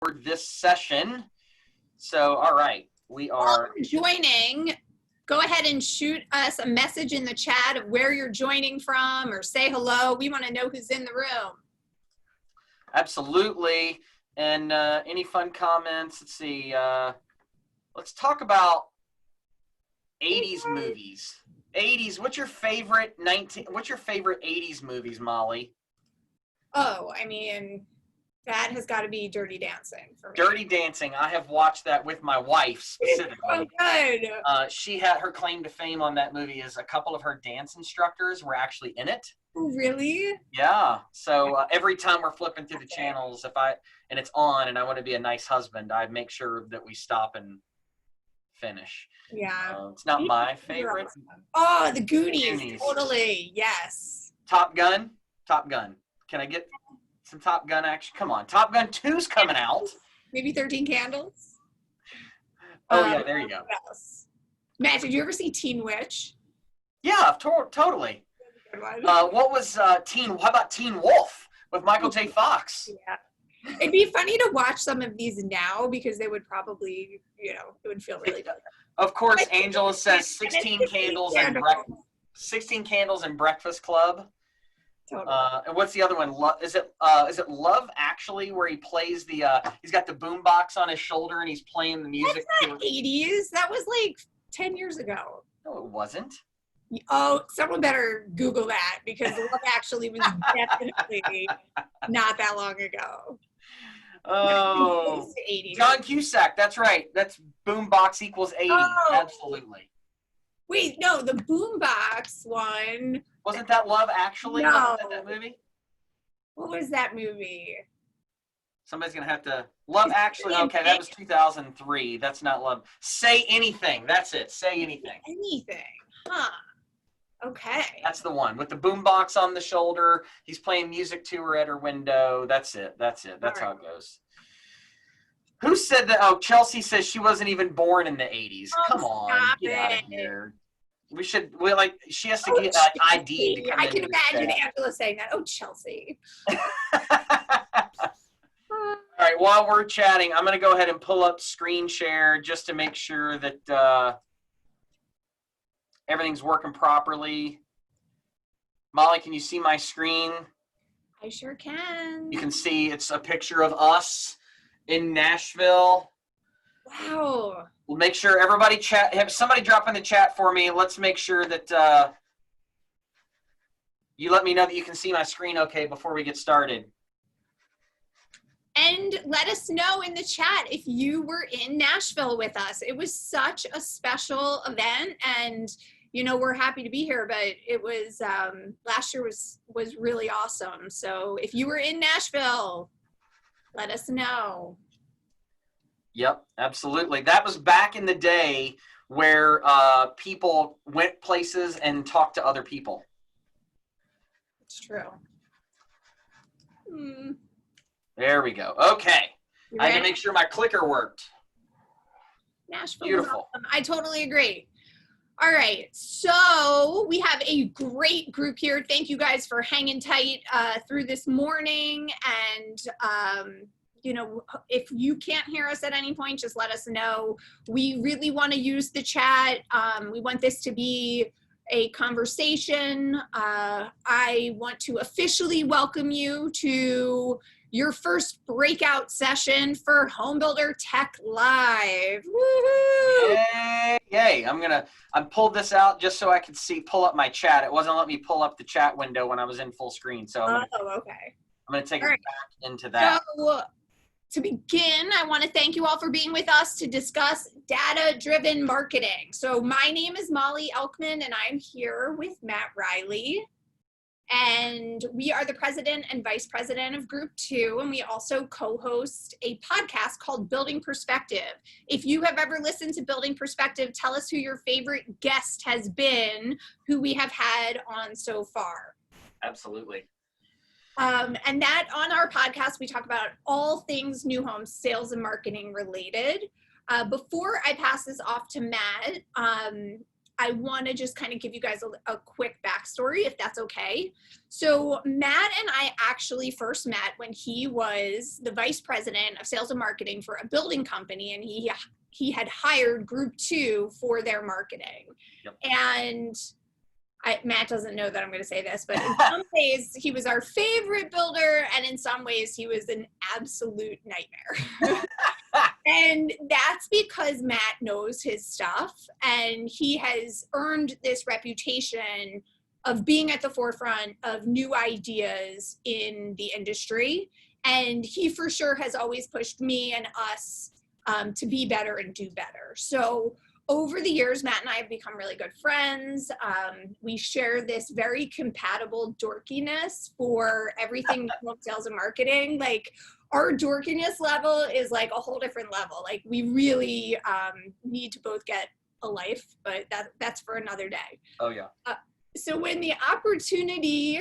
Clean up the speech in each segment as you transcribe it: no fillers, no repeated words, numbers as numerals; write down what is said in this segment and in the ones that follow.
for this session. So, all right, we are joining. Go ahead and shoot us a message in the chat of where you're joining from, or say hello. We want to know who's in the room. Absolutely. And any fun comments? Let's see. Let's talk about 80s movies. 80s. What's your favorite 80s movies, Molly? Oh, I mean, that has got to be Dirty Dancing for me. Dirty Dancing. I have watched that with my wife specifically. Oh, good. She had her claim to fame on that movie is a couple of her dance instructors were actually in it. Oh, really? Yeah. So every time we're flipping through the channels, and it's on, and I want to be a nice husband, I make sure that we stop and finish. Yeah. It's not my favorite. Oh, the Goonies. Totally. Yes. Top Gun. Can I get some Top Gun action? Come on. Top Gun 2's coming out. Maybe 13 Candles. Oh, yeah. There you go. Matt, did you ever see Teen Witch? Yeah, totally. What was how about Teen Wolf with Michael J. Fox? Yeah. It'd be funny to watch some of these now because they would probably, it would feel really good. Of course, Angela says 16 Candles and Breakfast Club. Totally. And what's the other one? Is it Love Actually, where he plays he's got the boombox on his shoulder and he's playing the music? That's not 80s. That was like 10 years ago. No, it wasn't. Oh, someone better Google that because Love Actually was definitely not that long ago. Oh, 80s. John Cusack. That's right. That's boombox equals 80. Oh. Absolutely. Wait, no, the boombox one. Wasn't that Love Actually? No. Wasn't that movie? What was that movie? Somebody's going to have to... Love Actually. Okay, that was 2003. That's not Love. Say Anything. That's it. Say Anything. Anything. Huh. Okay. That's the one with the boombox on the shoulder. He's playing music to her at her window. That's it. That's how it goes. Who said that? Oh, Chelsea says she wasn't even born in the 80s. Come on, get out of here. She has to get ID to come I can imagine Angela saying that. Oh, Chelsea. All right, while we're chatting, I'm going to go ahead and pull up screen share just to make sure that everything's working properly. Molly, can you see my screen? I sure can. You can see it's a picture of us in Nashville. Wow. We'll make sure everybody chat. Have somebody drop in the chat for me. Let's make sure that you let me know that you can see my screen okay before we get started. And let us know in the chat if you were in Nashville with us. It was such a special event, and we're happy to be here, but it was last year was really awesome. So if you were in Nashville, let us know. Yep, absolutely. That was back in the day where people went places and talked to other people. It's true. There we go. Okay. I had to make sure my clicker worked. Nashville. Beautiful. Awesome. I totally agree. All right. So we have a great group here. Thank you guys for hanging tight through this morning. And, if you can't hear us at any point, just let us know. We really want to use the chat. We want this to be a conversation. I want to officially welcome you to your first breakout session for Homebuilder Tech Live. Woohoo! Yay! I pulled this out just so I could pull up my chat. It wasn't letting me pull up the chat window when I was in full screen. So I'm going to take it back into that. So, to begin, I want to thank you all for being with us to discuss data-driven marketing. So my name is Mollie Elkman, and I'm here with Matt Riley. And we are the president and vice president of Group 2, and we also co-host a podcast called Building Perspective. If you have ever listened to Building Perspective, tell us who your favorite guest has been, who we have had on so far. Absolutely. And that on our podcast, we talk about all things new home sales and marketing related. Before I pass this off to Matt, I want to just kind of give you guys a quick backstory, if that's okay. So Matt and I actually first met when he was the vice president of sales and marketing for a building company, and he had hired Group 2 for their marketing. Yep. And Matt doesn't know that I'm going to say this, but in some ways he was our favorite builder, and in some ways he was an absolute nightmare. And that's because Matt knows his stuff, and he has earned this reputation of being at the forefront of new ideas in the industry. And he for sure has always pushed me and us to be better and do better. So over the years, Matt and I have become really good friends. We share this very compatible dorkiness for everything sales and marketing. Like, our dorkiness level is like a whole different level. Like, we really need to both get a life, but that's for another day. Oh yeah. So when the opportunity,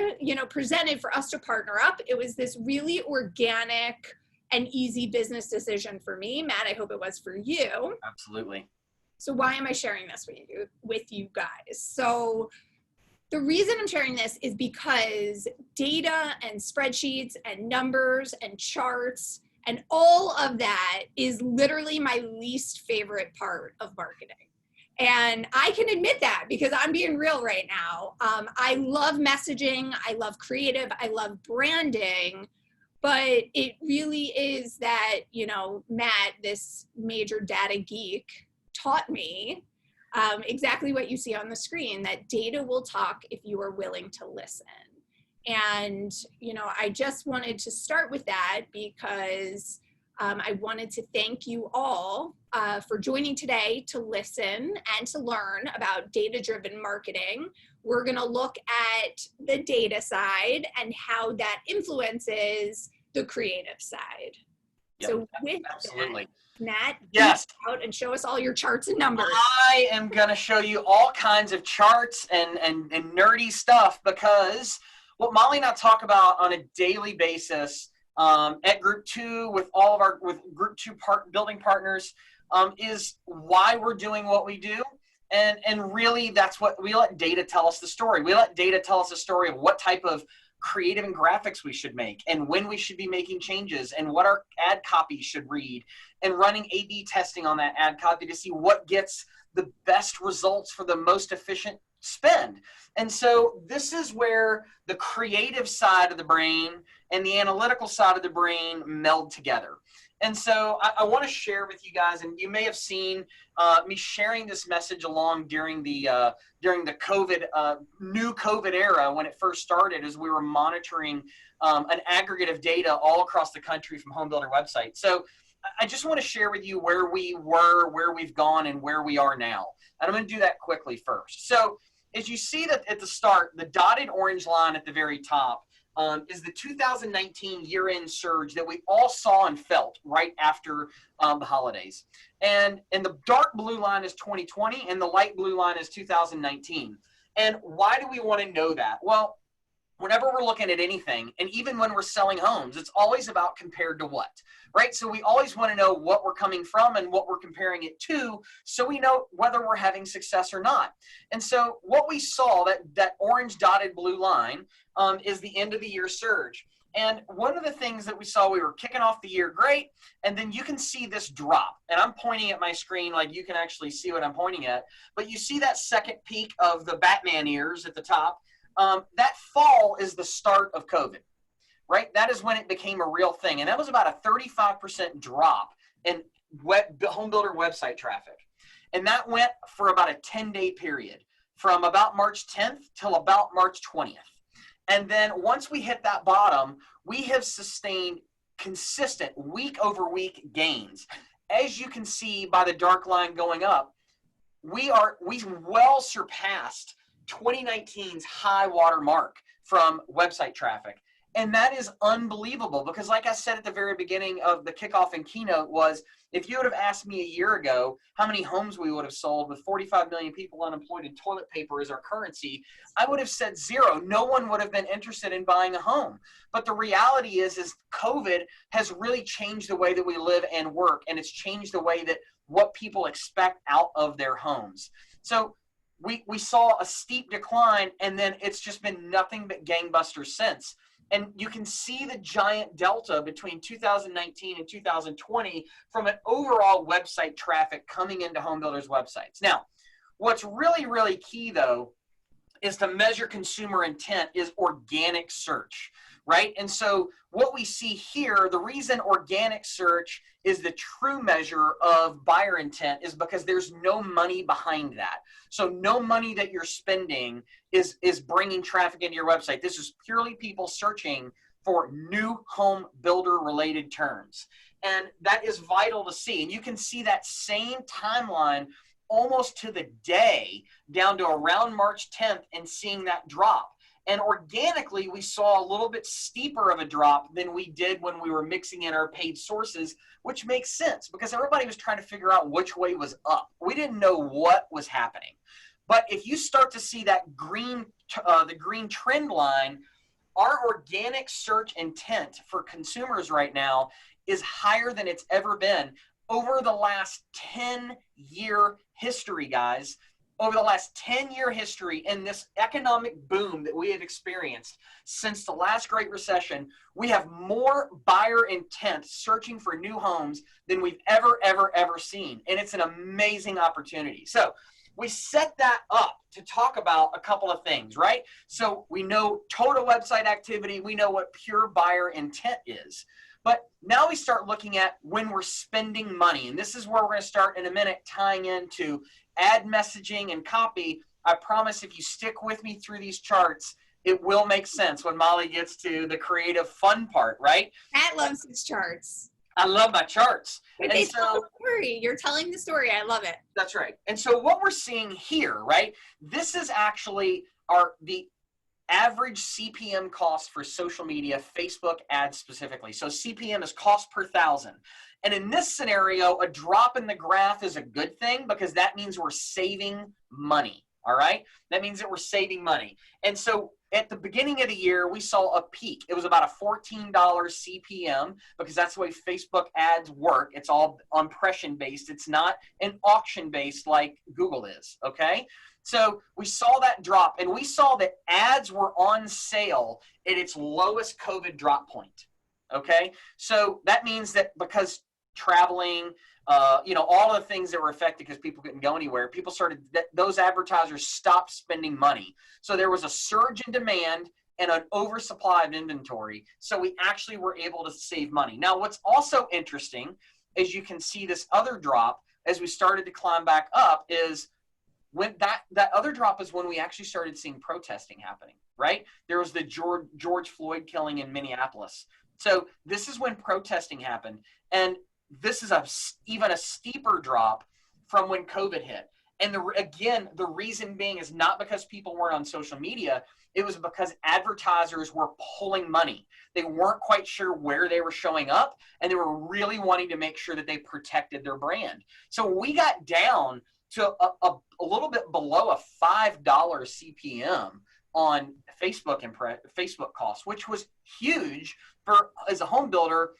presented for us to partner up, it was this really organic and easy business decision for me. Matt, I hope it was for you. Absolutely. So why am I sharing this with you guys? So the reason I'm sharing this is because data and spreadsheets and numbers and charts and all of that is literally my least favorite part of marketing. And I can admit that because I'm being real right now. I love messaging, I love creative, I love branding, but it really is that, Matt, this major data geek, taught me exactly what you see on the screen, that data will talk if you are willing to listen. And, I just wanted to start with that because I wanted to thank you all for joining today to listen and to learn about data-driven marketing. We're going to look at the data side and how that influences the creative side. Yep, so with absolutely. that, Matt, yes, out and show us all your charts and numbers. I am going to show you all kinds of charts and nerdy stuff, because what Mollie and I talk about on a daily basis at Group 2 with Group 2 building partners is why we're doing what we do. And really, that's what we let data tell us the story. We let data tell us the story of what type of creative and graphics we should make, and when we should be making changes, and what our ad copy should read, and running A/B testing on that ad copy to see what gets the best results for the most efficient spend. And so this is where the creative side of the brain and the analytical side of the brain meld together. And so I want to share with you guys, and you may have seen me sharing this message along during the COVID new COVID era when it first started, as we were monitoring an aggregate of data all across the country from home builder websites. So I just want to share with you where we were, where we've gone, and where we are now. And I'm going to do that quickly first. So as you see that at the start, the dotted orange line at the very top is the 2019 year-end surge that we all saw and felt right after the holidays. And the dark blue line is 2020, and the light blue line is 2019. And why do we want to know that? Well, whenever we're looking at anything, and even when we're selling homes, it's always about compared to what, right? So we always want to know what we're coming from and what we're comparing it to, so we know whether we're having success or not. And so what we saw, that orange dotted blue line, is the end of the year surge. And one of the things that we saw, we were kicking off the year great, and then you can see this drop. And I'm pointing at my screen like you can actually see what I'm pointing at. But you see that second peak of the Batman ears at the top. That fall is the start of COVID, right? That is when it became a real thing. And that was about a 35% drop in home builder website traffic. And that went for about a 10-day period, from about March 10th till about March 20th. And then once we hit that bottom, we have sustained consistent week over week gains. As you can see by the dark line going up, we well surpassed 2019's high water mark from website traffic. And that is unbelievable, because like I said at the very beginning of the kickoff and keynote, was if you would have asked me a year ago how many homes we would have sold with 45 million people unemployed and toilet paper as our currency, I would have said zero. No one would have been interested in buying a home. But the reality is COVID has really changed the way that we live and work, and it's changed the way that what people expect out of their homes. So we saw a steep decline, and then it's just been nothing but gangbusters since. And you can see the giant delta between 2019 and 2020 from an overall website traffic coming into home builders' websites. Now, what's really, really key, though, is to measure consumer intent is organic search, right? And so what we see here, the reason organic search is the true measure of buyer intent is because there's no money behind that. So no money that you're spending is bringing traffic into your website. This is purely people searching for new home builder related terms. And that is vital to see. And you can see that same timeline almost to the day down to around March 10th and seeing that drop. And organically, we saw a little bit steeper of a drop than we did when we were mixing in our paid sources, which makes sense because everybody was trying to figure out which way was up. We didn't know what was happening. But if you start to see that the green trend line, our organic search intent for consumers right now is higher than it's ever been over the last 10-year history, guys. Over the last 10-year history in this economic boom that we have experienced since the last Great Recession, we have more buyer intent searching for new homes than we've ever seen. And it's an amazing opportunity. So we set that up to talk about a couple of things, right? So we know total website activity. We know what pure buyer intent is. But now we start looking at when we're spending money. And this is where we're going to start in a minute, tying into ad messaging and copy. I promise if you stick with me through these charts, it will make sense when Mollie gets to the creative fun part, right? Matt loves his charts. I love my charts. But they tell the story. You're telling the story. I love it. That's right. And so what we're seeing here, right, this is actually the average CPM cost for social media, Facebook ads specifically. So CPM is cost per thousand. And in this scenario, a drop in the graph is a good thing because that means we're saving money, all right? That means that we're saving money. And so at the beginning of the year, we saw a peak. It was about a $14 CPM because that's the way Facebook ads work. It's all impression-based. It's not an auction-based like Google is, okay? So we saw that drop, and we saw that ads were on sale at its lowest COVID drop point, okay? So that means that because traveling, all of the things that were affected because people couldn't go anywhere, people started, those advertisers stopped spending money. So there was a surge in demand and an oversupply of inventory. So we actually were able to save money. Now, what's also interesting is you can see this other drop as we started to climb back up is when that other drop is when we actually started seeing protesting happening, right? There was the George Floyd killing in Minneapolis. So this is when protesting happened. And this is even a steeper drop from when COVID hit. And the reason being is not because people weren't on social media. It was because advertisers were pulling money. They weren't quite sure where they were showing up, and they were really wanting to make sure that they protected their brand. So we got down to a little bit below a $5 CPM on Facebook costs, which was huge for as a home builder.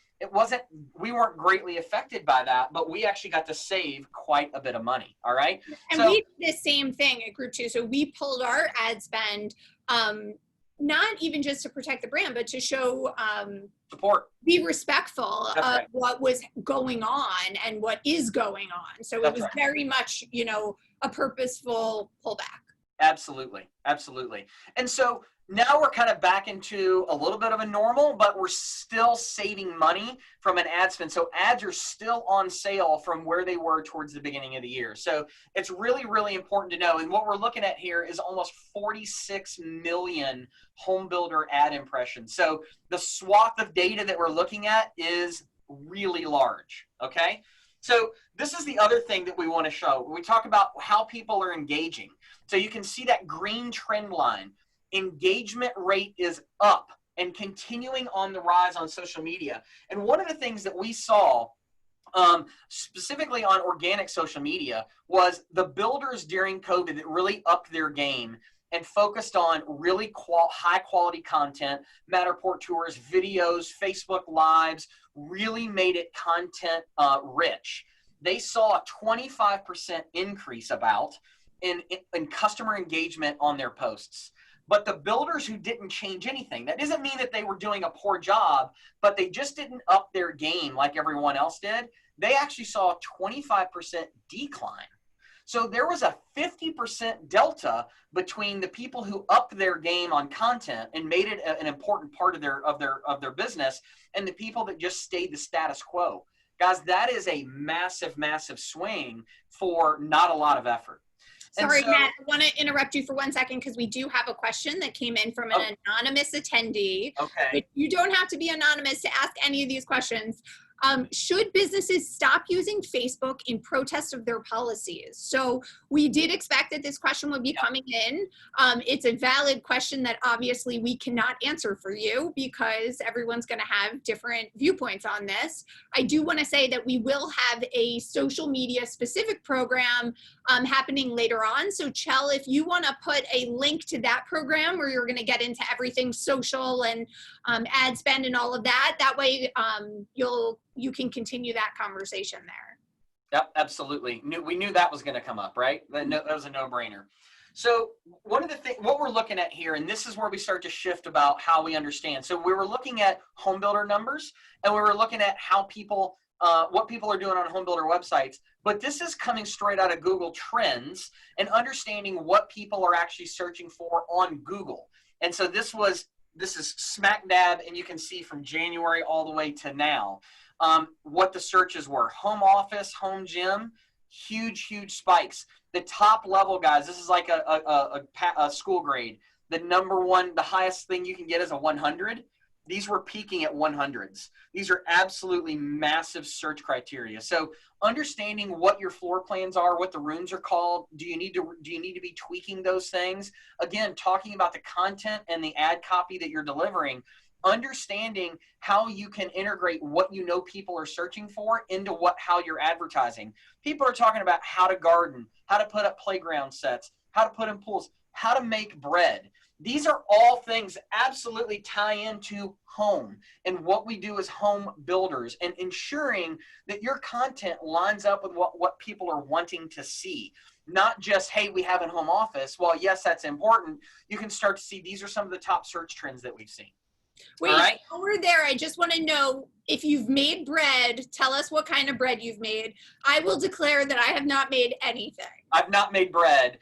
We weren't greatly affected by that, but we actually got to save quite a bit of money. All right. And we did the same thing at Group 2. So we pulled our ad spend, not even just to protect the brand, but to show support, be respectful That's of right. what was going on and what is going on. So That's it was right. very much, a purposeful pullback. Absolutely. Absolutely. And so now we're kind of back into a little bit of a normal, but we're still saving money from an ad spend. So ads are still on sale from where they were towards the beginning of the year. So it's really, really important to know. And what we're looking at here is almost 46 million home builder ad impressions. So the swath of data that we're looking at is really large. Okay. So this is the other thing that we want to show. We talk about how people are engaging. So you can see that green trend line. Engagement rate is up and continuing on the rise on social media. And one of the things that we saw specifically on organic social media was the builders during COVID that really upped their game and focused on really high quality content, Matterport tours, videos, Facebook Lives, really made it content rich. They saw a 25% increase in customer engagement on their posts. But the builders who didn't change anything, that doesn't mean that they were doing a poor job, but they just didn't up their game like everyone else did. They actually saw a 25% decline. So there was a 50% delta between the people who upped their game on content and made it an important part of their business, and the people that just stayed the status quo. Guys, that is a massive, massive swing for not a lot of effort. Sorry, Matt, I want to interrupt you for 1 second because we do have a question that came in from an anonymous attendee. Okay. But you don't have to be anonymous to ask any of these questions. Should businesses stop using Facebook in protest of their policies? So we did expect that this question would be coming in. It's a valid question that obviously we cannot answer for you because everyone's going to have different viewpoints on this. I do want to say that we will have a social media specific program happening later on. So Chell, if you want to put a link to that program where you're going to get into everything social and ad spend and all of that, that way you can continue that conversation there. Yep, absolutely. We knew that was going to come up, right? That was a no-brainer. So one of the things, what we're looking at here, and this is where we start to shift about how we understand. So we were looking at home builder numbers, and we were looking at how people, what people are doing on home builder websites. But this is coming straight out of Google Trends and understanding what people are actually searching for on Google. And so this is smack dab, and you can see from January all the way to now. What the searches were: home office, home gym, huge spikes. The top level, guys, this is like a school grade. The number one, the highest thing you can get is a 100. These were peaking at 100s. These are absolutely massive search criteria. So understanding what your floor plans are, what the rooms are called, do you need to be tweaking those things? Again, talking about the content and the ad copy that you're delivering, understanding how you can integrate what you know people are searching for into how you're advertising. People are talking about how to garden, how to put up playground sets, how to put in pools, how to make bread. These are all things that absolutely tie into home and what we do as home builders, and ensuring that your content lines up with what people are wanting to see. Not just, hey, we have a home office. Well, yes, that's important. You can start to see these are some of the top search trends that we've seen. Wait, while we're there, I just want to know if you've made bread, tell us what kind of bread you've made. I will declare that I have not made anything. I've not made bread.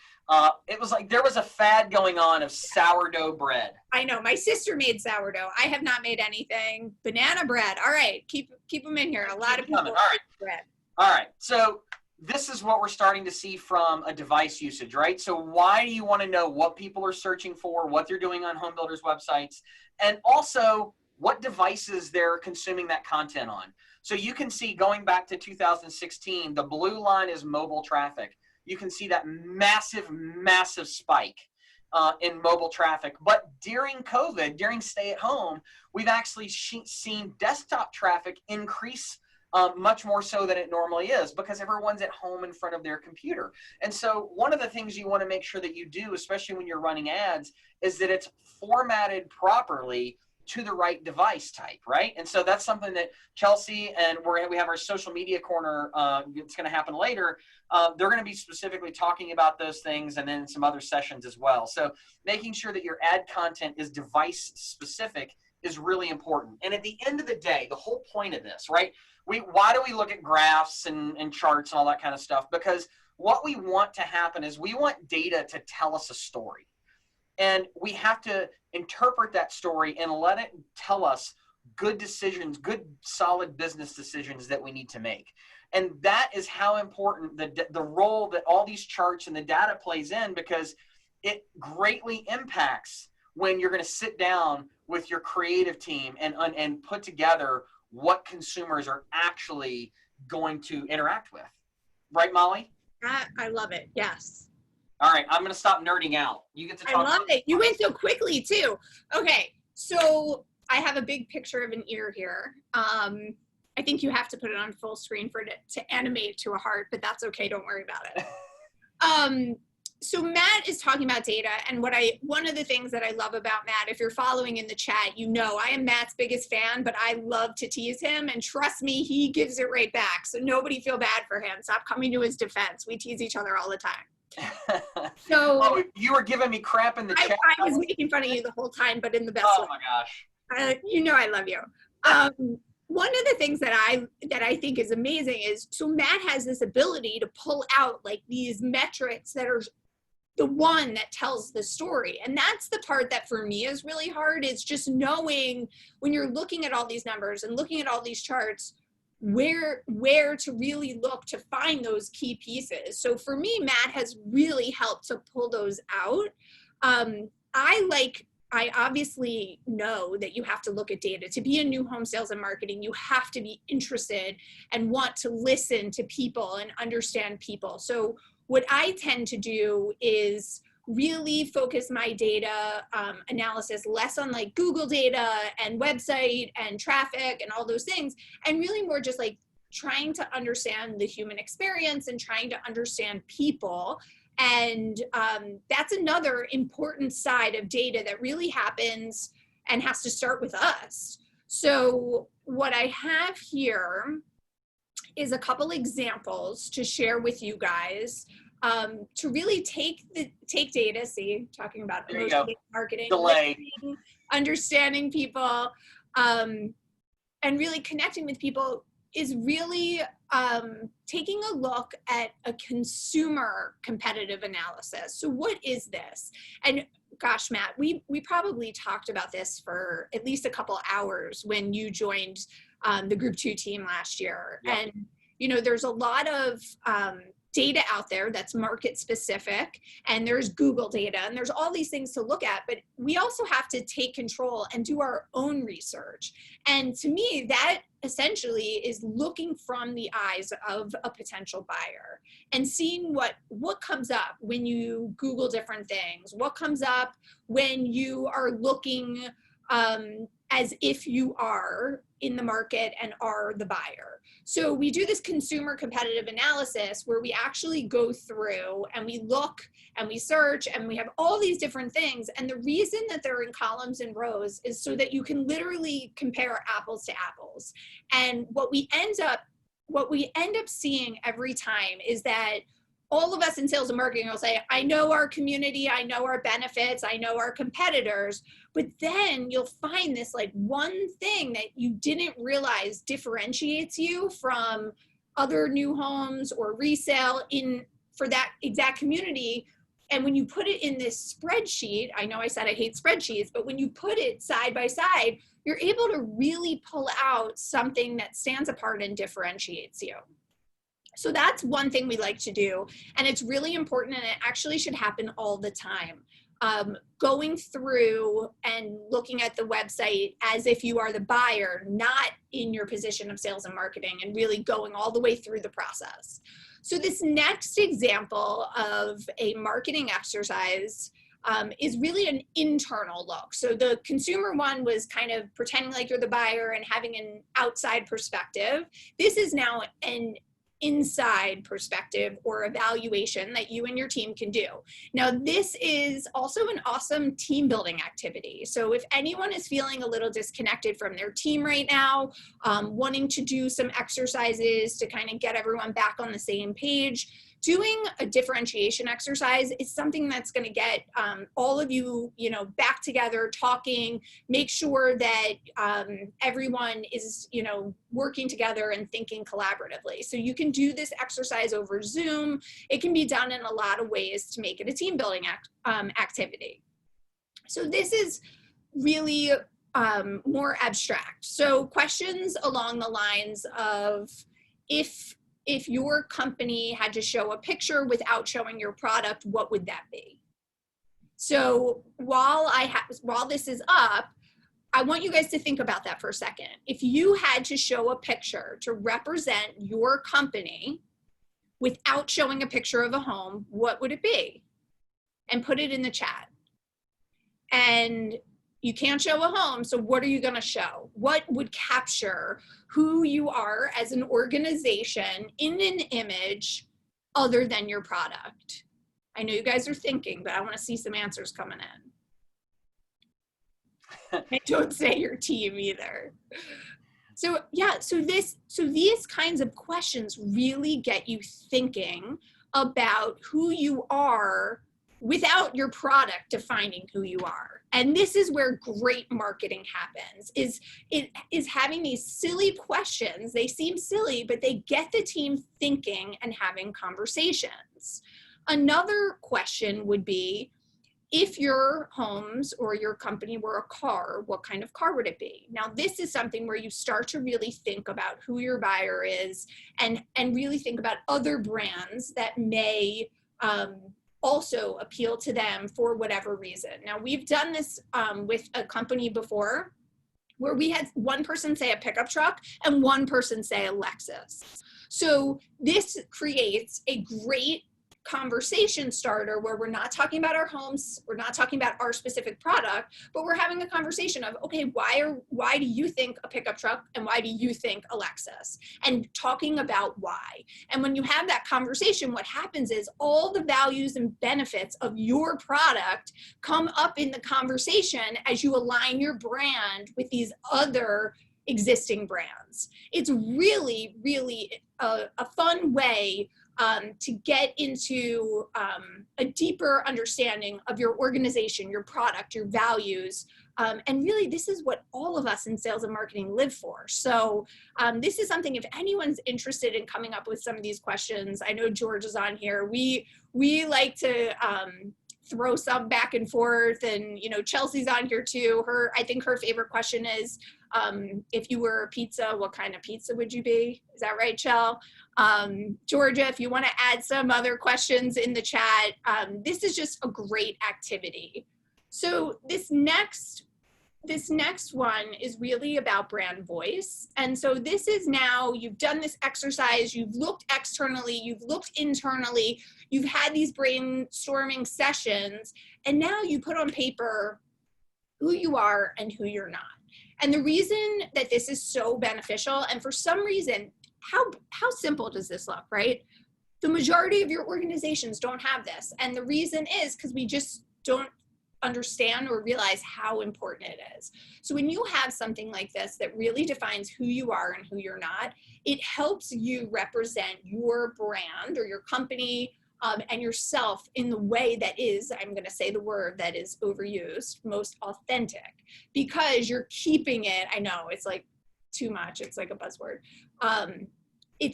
It was like there was a fad going on of sourdough bread. I know. My sister made sourdough. I have not made anything. Banana bread. All right. Keep them in here. A lot of people make bread. All right. So this is what we're starting to see from a device usage, right? So why do you want to know what people are searching for, what they're doing on home builders' websites, and also what devices they're consuming that content on? So you can see, going back to 2016, the blue line is mobile traffic. You can see that massive spike in mobile traffic. But during COVID, during stay at home, we've actually seen desktop traffic increase much more so than it normally is, because everyone's at home in front of their computer. And so one of the things you want to make sure that you do, especially when you're running ads, is that it's formatted properly to the right device type, right? And so that's something that Chelsea, and we have our social media corner, it's going to happen later. They're going to be specifically talking about those things, and then some other sessions as well. So making sure that your ad content is device specific is really important. And at the end of the day, the whole point of this, right? Why do we look at graphs and charts and all that kind of stuff? Because what we want to happen is we want data to tell us a story. And we have to interpret that story and let it tell us good decisions, good solid business decisions that we need to make. And that is how important the role that all these charts and the data plays in, because it greatly impacts when you're going to sit down with your creative team and put together what consumers are actually going to interact with. Right, Molly? I love it. Yes. All right, I'm going to stop nerding out. You get to talk. I love it. You went so quickly too. Okay, so I have a big picture of an ear here. I think you have to put it on full screen for it to animate to a heart, but that's okay. Don't worry about it. So Matt is talking about data, and one of the things that I love about Matt, if you're following in the chat, you know I am Matt's biggest fan, but I love to tease him, and trust me, he gives it right back. So nobody feel bad for him. Stop coming to his defense. We tease each other all the time. So oh, you were giving me crap in the chat. I was making fun of you the whole time, but in the best way. Oh my gosh. You know I love you. One of the things that I think is amazing is, so Matt has this ability to pull out like these metrics that are the one that tells the story. And that's the part that for me is really hard, is just knowing when you're looking at all these numbers and looking at all these charts, where to really look to find those key pieces. So for me, Matt has really helped to pull those out. I obviously know that you have to look at data. To be in new home sales and marketing, you have to be interested and want to listen to people and understand people. So what I tend to do is really focus my data analysis less on like Google data and website and traffic and all those things, and really more just like trying to understand the human experience and trying to understand people. And that's another important side of data that really happens and has to start with us. So what I have here is a couple examples to share with you guys to really take data, see, talking about emotion-based marketing, listening, understanding people, and really connecting with people, is really taking a look at a consumer competitive analysis. So what is this? And gosh, Matt, we probably talked about this for at least a couple hours when you joined the Group 2 team last year. Yep. And, you know, there's a lot of data out there that's market specific, and there's Google data, and there's all these things to look at, but we also have to take control and do our own research. And to me, that essentially is looking from the eyes of a potential buyer and seeing what comes up when you Google different things, what comes up when you are looking as if you are in the market and are the buyer. So we do this consumer competitive analysis where we actually go through and we look and we search and we have all these different things. And the reason that they're in columns and rows is so that you can literally compare apples to apples. And what we end up seeing every time is that all of us in sales and marketing will say, I know our community, I know our benefits, I know our competitors, but then you'll find this like one thing that you didn't realize differentiates you from other new homes or resale for that exact community. And when you put it in this spreadsheet, I know I said I hate spreadsheets, but when you put it side by side, you're able to really pull out something that stands apart and differentiates you. So that's one thing we like to do, and it's really important, and it actually should happen all the time. Going through and looking at the website as if you are the buyer, not in your position of sales and marketing, and really going all the way through the process. So this next example of a marketing exercise is really an internal look. So the consumer one was kind of pretending like you're the buyer and having an outside perspective. This is now an inside perspective or evaluation that you and your team can do. Now, this is also an awesome team building activity. So if anyone is feeling a little disconnected from their team right now, wanting to do some exercises to kind of get everyone back on the same page, doing a differentiation exercise is something that's going to get all of you, back together, talking, make sure that everyone is, working together and thinking collaboratively. So you can do this exercise over Zoom. It can be done in a lot of ways to make it a team building activity. So this is really more abstract. So questions along the lines of, if your company had to show a picture without showing your product, what would that be? So while this is up, I want you guys to think about that for a second. If you had to show a picture to represent your company without showing a picture of a home, what would it be? And put it in the chat. And you can't show a home, so what are you going to show? What would capture who you are as an organization in an image other than your product? I know you guys are thinking, but I want to see some answers coming in. And don't say your team either. So yeah, so these kinds of questions really get you thinking about who you are without your product defining who you are. And this is where great marketing happens, is having these silly questions. They seem silly, but they get the team thinking and having conversations. Another question would be, if your homes or your company were a car, what kind of car would it be? Now, this is something where you start to really think about who your buyer is and really think about other brands that may also appeal to them for whatever reason. Now, we've done this with a company before where we had one person say a pickup truck and one person say a Lexus. So this creates a great conversation starter where we're not talking about our homes, we're not talking about our specific product, but we're having a conversation of, okay, why do you think a pickup truck and why do you think a Lexus? And talking about why. And when you have that conversation, what happens is all the values and benefits of your product come up in the conversation as you align your brand with these other existing brands. It's really, really a fun way to get into a deeper understanding of your organization, your product, your values. And really, this is what all of us in sales and marketing live for. So this is something, if anyone's interested in coming up with some of these questions, I know George is on here. We like to throw some back and forth, and Chelsea's on here too. I think her favorite question is, if you were a pizza, what kind of pizza would you be? Is that right, Chel? Georgia, if you want to add some other questions in the chat, this is just a great activity. So this next one is really about brand voice. And so this is now, you've done this exercise, you've looked externally, you've looked internally, you've had these brainstorming sessions, and now you put on paper who you are and who you're not. And the reason that this is so beneficial, and for some reason, how simple does this look, right? The majority of your organizations don't have this. And the reason is because we just don't understand or realize how important it is. So when you have something like this that really defines who you are and who you're not, it helps you represent your brand or your company and yourself in the way that is, I'm going to say the word that is overused, most authentic, because you're keeping it. I know it's like too much. It's like a buzzword.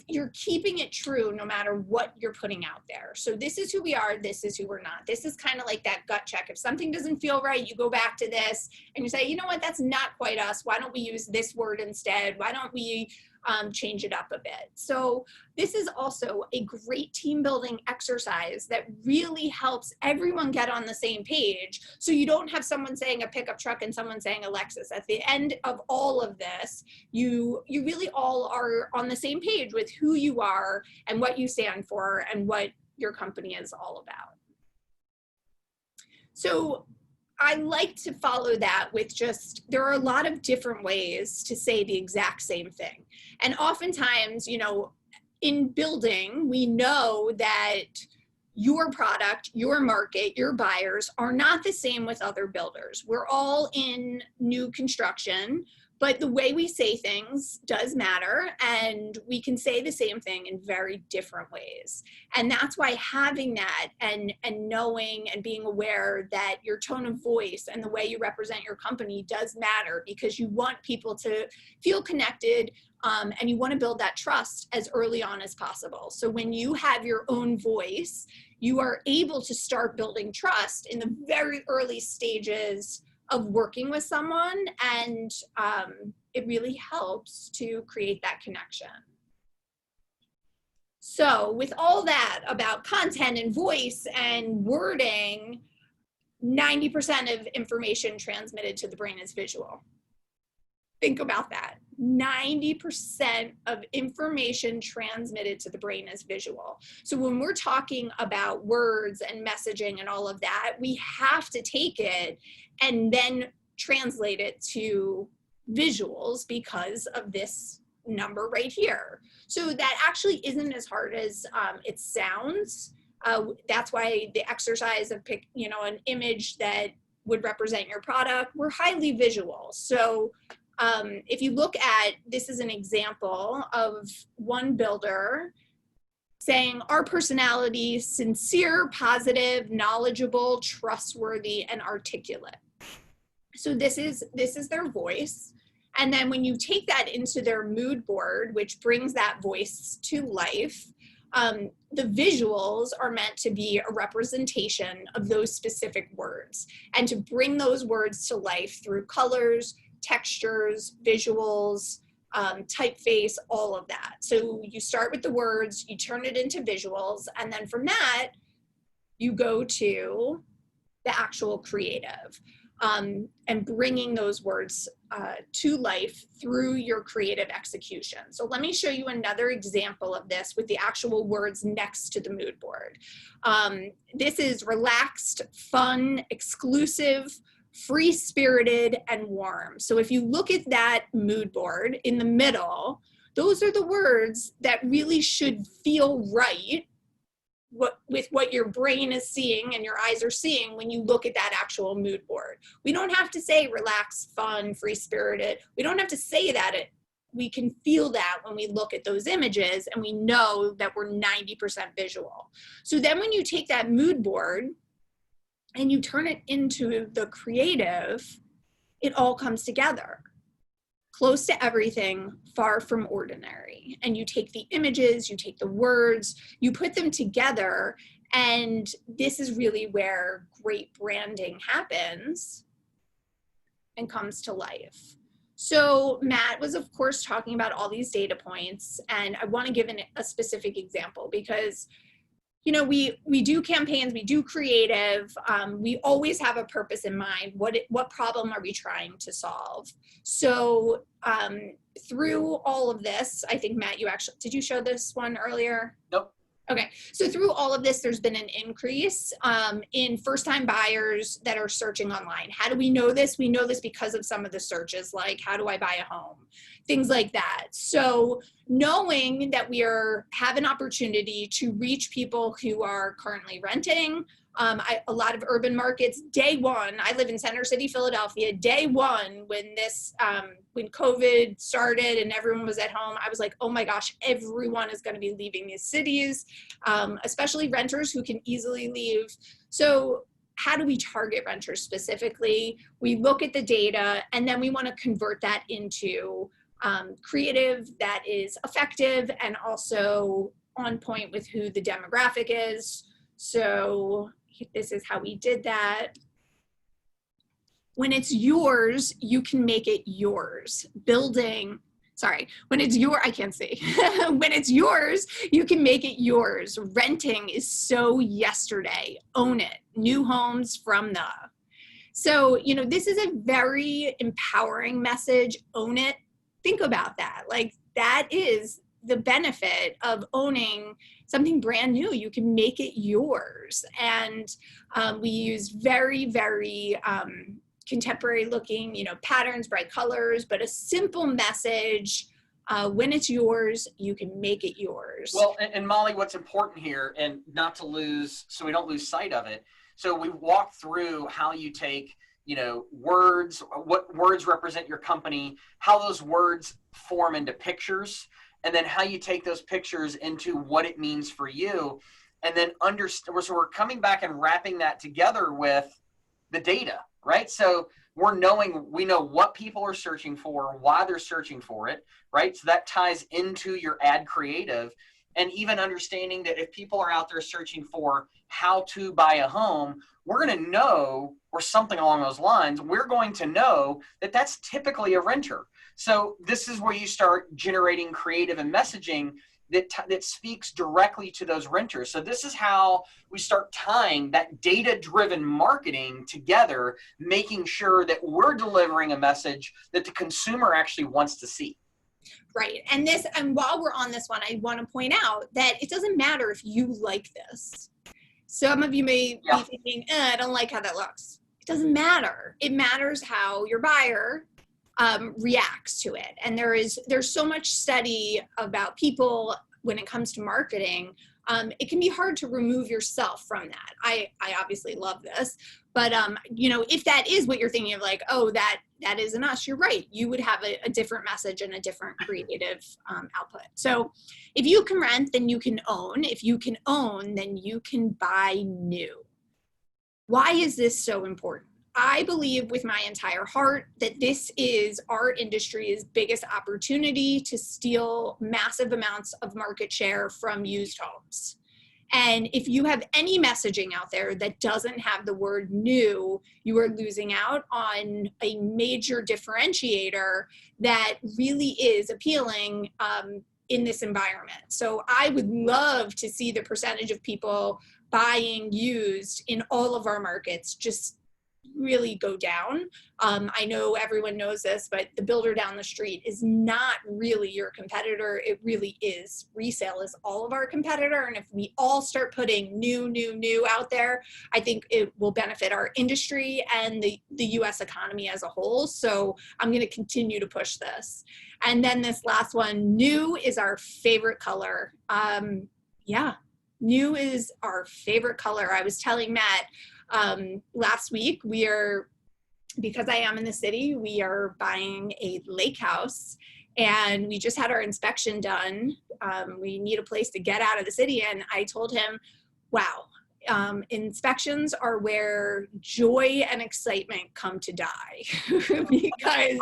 You're keeping it true no matter what you're putting out there. So this is who we are. This is who we're not. This is kind of like that gut check. If something doesn't feel right, you go back to this and you say, you know what, that's not quite us. Why don't we use this word instead? Why don't we change it up a bit? So this is also a great team building exercise that really helps everyone get on the same page. So you don't have someone saying a pickup truck and someone saying a Lexus. At the end of all of this, you really all are on the same page with who you are and what you stand for and what your company is all about. So I like to follow that with just, there are a lot of different ways to say the exact same thing. And oftentimes, in building, we know that your product, your market, your buyers are not the same with other builders. We're all in new construction, but the way we say things does matter, and we can say the same thing in very different ways. And that's why having that and knowing and being aware that your tone of voice and the way you represent your company does matter, because you want people to feel connected, and you want to build that trust as early on as possible. So when you have your own voice, you are able to start building trust in the very early stages of working with someone, and it really helps to create that connection. So with all that about content and voice and wording, 90% of information transmitted to the brain is visual. Think about that. 90% of information transmitted to the brain is visual. So when we're talking about words and messaging and all of that, we have to take it and then translate it to visuals because of this number right here. So that actually isn't as hard as it sounds. That's why the exercise of pick, you know, an image that would represent your product, we're highly visual. So if you look at, this is an example of one builder saying our personality, sincere, positive, knowledgeable, trustworthy, and articulate. So this is their voice. And then when you take that into their mood board, which brings that voice to life, the visuals are meant to be a representation of those specific words and to bring those words to life through colors, textures, visuals, typeface, all of that. So you start with the words, you turn it into visuals, and then from that, you go to the actual creative. And bringing those words to life through your creative execution. So let me show you another example of this with the actual words next to the mood board. This is relaxed, fun, exclusive, free-spirited, and warm. So if you look at that mood board in the middle, those are the words that really should feel right with what your brain is seeing and your eyes are seeing when you look at that actual mood board. We don't have to say relaxed, fun, free-spirited. We don't have to say that. We can feel that when we look at those images, and we know that we're 90% visual. So then when you take that mood board and you turn it into the creative, it all comes together. Close to everything, far from ordinary. And you take the images, you take the words, you put them together, and this is really where great branding happens and comes to life. So Matt was, of course, talking about all these data points, and I want to give a specific example because, you know, we do campaigns, we do creative, we always have a purpose in mind. What problem are we trying to solve? So through all of this, I think, Matt, did you show this one earlier? Nope. Okay, so through all of this, there's been an increase in first-time buyers that are searching online. How do we know this? We know this because of some of the searches, like how do I buy a home? Things like that. So knowing that we have an opportunity to reach people who are currently renting, a lot of urban markets, day one, I live in Center City, Philadelphia, day one, when when COVID started and everyone was at home, I was like, oh my gosh, everyone is going to be leaving these cities, especially renters who can easily leave. So how do we target renters specifically? We look at the data, and then we want to convert that into creative that is effective and also on point with who the demographic is. So this is how we did that. When it's yours, you can make it yours. When it's I can't see. When it's yours, you can make it yours. Renting is so yesterday. Own it. New homes from the. So, you know, this is a very empowering message. Own it. Think about that. Like, that is the benefit of owning something brand new. You can make it yours. And we use very, very contemporary looking, you know, patterns, bright colors, but a simple message. When it's yours, you can make it yours. Well, and Molly, what's important here, and not to lose, so we don't lose sight of it. So we walk through how you take, you know, words, what words represent your company, how those words form into pictures, and then how you take those pictures into what it means for you. And then so we're coming back and wrapping that together with the data, right? So we know what people are searching for, why they're searching for it, right? So that ties into your ad creative, and even understanding that if people are out there searching for how to buy a home, we're going to know, or something along those lines, we're going to know that that's typically a renter. So this is where you start generating creative and messaging that speaks directly to those renters. So this is how we start tying that data-driven marketing together, making sure that we're delivering a message that the consumer actually wants to see. Right. And while we're on this one, I want to point out that it doesn't matter if you like this. Some of you may be thinking, I don't like how that looks. It doesn't matter. It matters how your buyer reacts to it. And there's so much study about people when it comes to marketing, it can be hard to remove yourself from that. I obviously love this, but if that is what you're thinking of, like, oh, that isn't us, you're right. You would have a different message and a different creative output. So if you can rent, then you can own. If you can own, then you can buy new. Why is this so important? I believe with my entire heart that this is our industry's biggest opportunity to steal massive amounts of market share from used homes. And if you have any messaging out there that doesn't have the word new, you are losing out on a major differentiator that really is appealing in this environment. So I would love to see the percentage of people buying used in all of our markets just really go down. I know everyone knows this, but the builder down the street is not really your competitor. It really is. Resale is all of our competitor. And if we all start putting new out there, I think it will benefit our industry and the US economy as a whole. So I'm going to continue to push this. And then this last one, new is our favorite color. Yeah, new is our favorite color. I was telling Matt, last week, because I am in the city, we are buying a lake house, and we just had our inspection done. We need a place to get out of the city, and I told him, wow, inspections are where joy and excitement come to die. Because,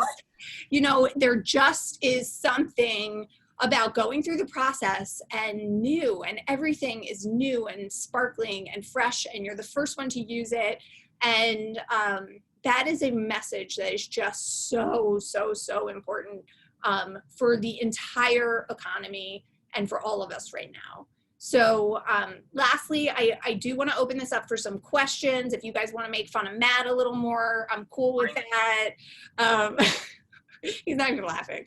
there just is something about going through the process and new, and everything is new and sparkling and fresh, and you're the first one to use it. And that is a message that is just so important for the entire economy and for all of us right now. So lastly, I do want to open this up for some questions. If you guys want to make fun of Matt a little more, I'm cool with that. He's not even laughing.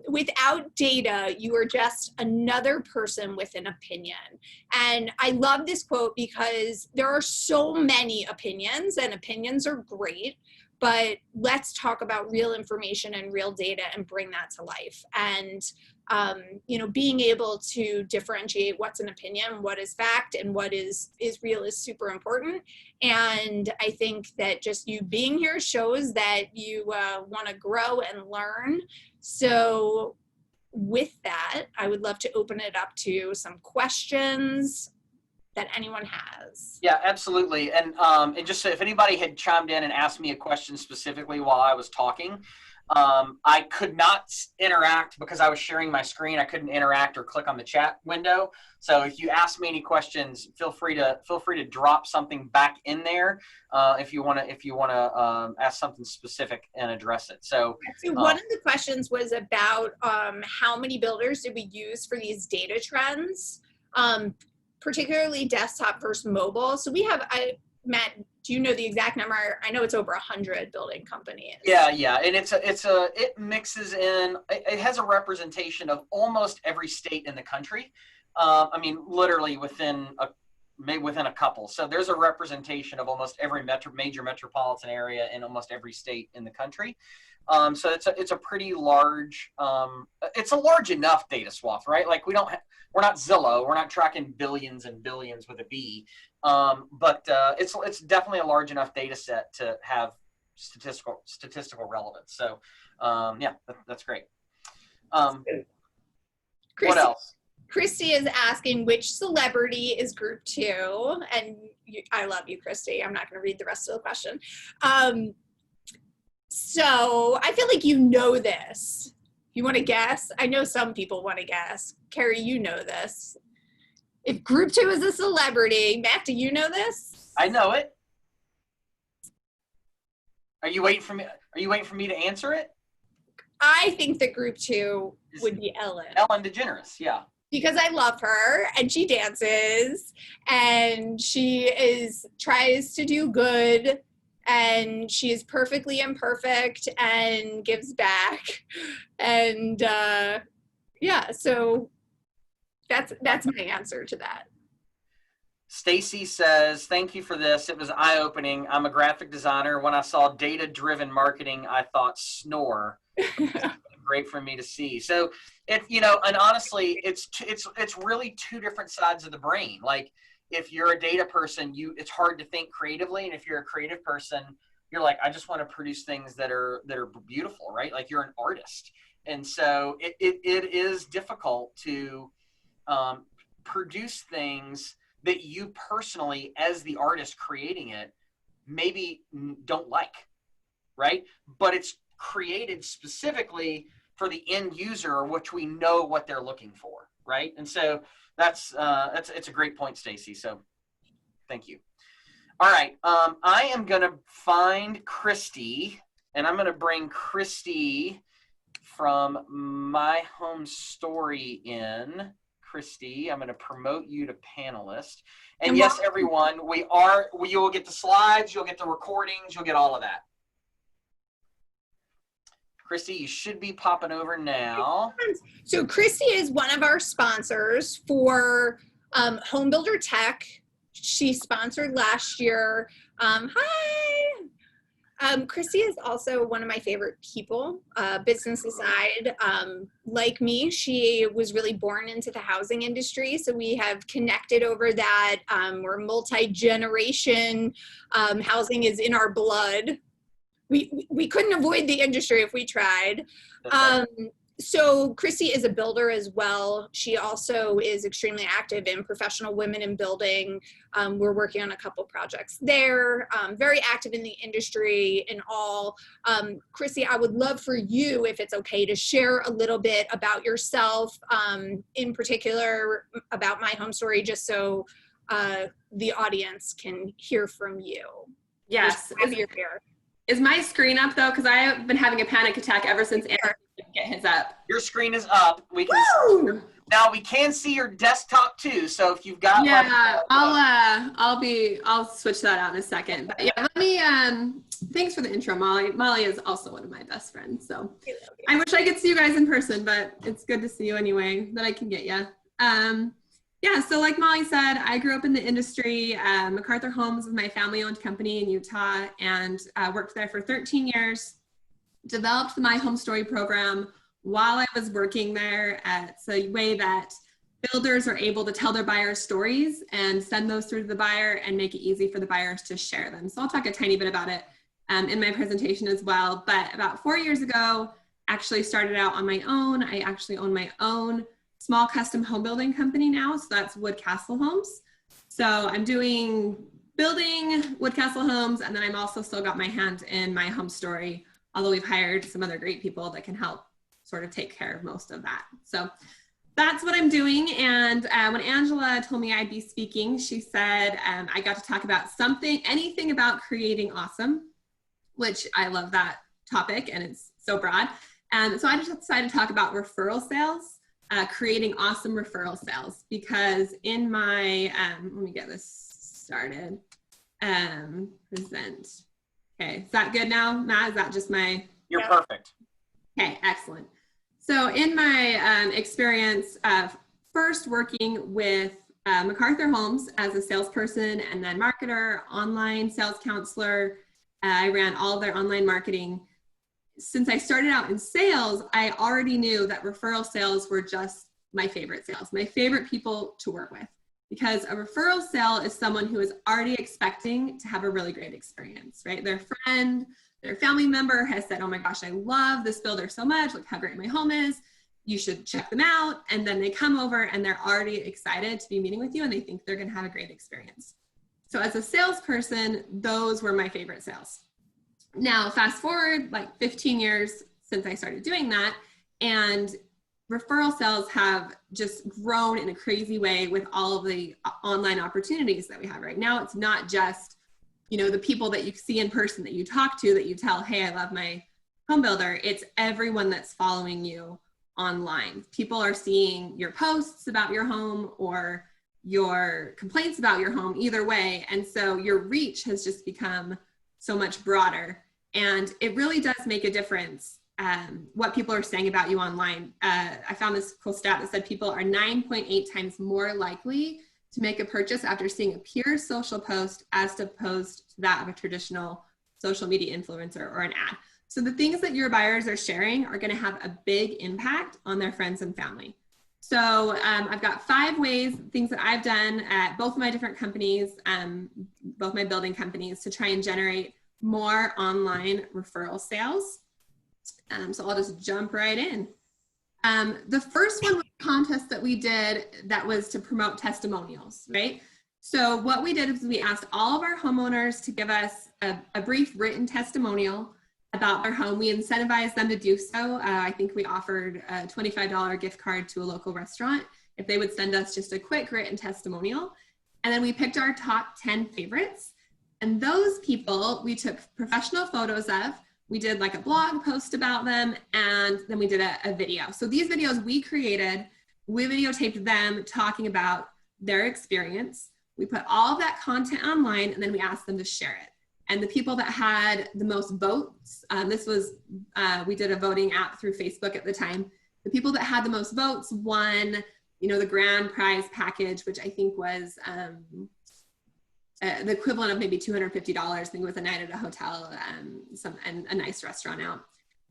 Without data, you are just another person with an opinion. And I love this quote because there are so many opinions, and opinions are great, but let's talk about real information and real data and bring that to life. And being able to differentiate what's an opinion, what is fact, and what is real is super important. And I think that just you being here shows that you want to grow and learn. So with that, I would love to open it up to some questions that anyone has. Yeah, absolutely. And just so if anybody had chimed in and asked me a question specifically while I was talking, I could not interact because I was sharing my screen. I couldn't interact or click on the chat window. So if you ask me any questions, feel free to drop something back in there if you want to ask something specific and address it. So one of the questions was about how many builders did we use for these data trends, particularly desktop versus mobile. So we have, Matt, do you know the exact number? I know it's over 100 building companies. Yeah, and it mixes in. It has a representation of almost every state in the country. I mean, literally within a couple. So there's a representation of almost every major metropolitan area in almost every state in the country. So it's a pretty large. It's a large enough data swath, right? Like we're not Zillow. We're not tracking billions and billions with a B. But it's definitely a large enough data set to have statistical relevance. So yeah, that's great. What else? Christy is asking which celebrity is group 2, and I love you, Christy. I'm not going to read the rest of the question. So I feel like you know this. You want to guess? I know some people want to guess. Carrie, you know this. If group 2 is a celebrity, Matt, do you know this? I know it. Are you waiting for me? Are you waiting for me to answer it? I think that group 2 would be Ellen. Ellen DeGeneres, yeah. Because I love her, and she dances, and she tries to do good, and she is perfectly imperfect and gives back, and yeah, so that's my answer to that. Stacy says, thank you for this. It was eye-opening. I'm a graphic designer. When I saw data-driven marketing, I thought snore. great for me to see. So it, you know, and honestly, it's really two different sides of the brain. Like if you're a data person, it's hard to think creatively, and if you're a creative person, you're like, I just want to produce things that are beautiful, right? Like you're an artist, and so it is difficult to produce things that you personally, as the artist creating it, maybe don't like, right? But it's created specifically for the end user, which we know what they're looking for, right? And so it's a great point, Stacy. So thank you. All right, I am gonna find Christy, and I'm gonna bring Christy from My Home Story in. Christy, I'm going to promote you to panelist. And yes, everyone, you will get the slides, you'll get the recordings, you'll get all of that. Christy, you should be popping over now. So Christy is one of our sponsors for Home Builder Tech. She sponsored last year. Hi. Christy is also one of my favorite people, business aside. Like me, she was really born into the housing industry, so we have connected over that. We're multi-generation. Housing is in our blood. We couldn't avoid the industry if we tried. So Christy is a builder as well. She also is extremely active in Professional Women in Building. We're working on a couple projects there. Very active in the industry and all. Christy, I would love for you, if it's okay, to share a little bit about yourself, in particular about My Home Story, just so the audience can hear from you. Yes. Is my screen up though? Because I have been having a panic attack ever since Aaron didn't get his up. Your screen is up. We can now we can see your desktop too. So if you've got I'll switch that out in a second. But yeah, let me thanks for the intro, Molly. Molly is also one of my best friends. So I wish I could see you guys in person, but it's good to see you anyway, that I can get you. Yeah, so like Molly said, I grew up in the industry. MacArthur Homes is my family-owned company in Utah, and worked there for 13 years. Developed the My Home Story program while I was working there. It's a way that builders are able to tell their buyers stories and send those through to the buyer and make it easy for the buyers to share them. So I'll talk a tiny bit about it in my presentation as well. But about 4 years ago, actually started out on my own. I actually own my own small custom home building company now. So that's Wood Castle Homes. So I'm doing building Wood Castle Homes, and then I'm also still got my hand in My Home Story, although we've hired some other great people that can help sort of take care of most of that. So that's what I'm doing. And when Angela told me I'd be speaking, she said I got to talk about anything about creating awesome, which I love that topic, and it's so broad. So I just decided to talk about referral sales. Creating awesome referral sales, because in my, let me get this started, present. Okay, is that good now, Matt? Is that just my? You're perfect. Okay, excellent. So in my experience of first working with MacArthur Homes as a salesperson and then marketer, online sales counselor, I ran all of their online marketing. Since I started out in sales, I already knew that referral sales were just my favorite sales, my favorite people to work with, because a referral sale is someone who is already expecting to have a really great experience, right? Their friend, their family member has said, oh my gosh, I love this builder so much, look how great my home is, you should check them out. And then they come over and they're already excited to be meeting with you, and they think they're gonna have a great experience. So as a salesperson, those were my favorite sales. Now, fast forward like 15 years since I started doing that, and referral sales have just grown in a crazy way with all of the online opportunities that we have right now. It's not just, you know, the people that you see in person that you talk to, that you tell, hey, I love my home builder. It's everyone that's following you online. People are seeing your posts about your home or your complaints about your home, either way. And so your reach has just become so much broader. And it really does make a difference what people are saying about you online. I found this cool stat that said people are 9.8 times more likely to make a purchase after seeing a pure social post as opposed to that of a traditional social media influencer or an ad. So the things that your buyers are sharing are going to have a big impact on their friends and family. So I've got 5 ways, things that I've done at both my different companies, both my building companies, to try and generate more online referral sales. So I'll just jump right in. The first one was a contest that we did that was to promote testimonials, right? So what we did is we asked all of our homeowners to give us a brief written testimonial about their home. We incentivized them to do so. I think we offered a $25 gift card to a local restaurant if they would send us just a quick written testimonial. And then we picked our top 10 favorites. And those people we took professional photos of. We did like a blog post about them, and then we did a video. So these videos we created, we videotaped them talking about their experience. We put all of that content online, and then we asked them to share it. And the people that had the most votes, we did a voting app through Facebook at the time. The people that had the most votes won, the grand prize package, which I think was the equivalent of maybe $250. I think it was a night at a hotel and a nice restaurant out.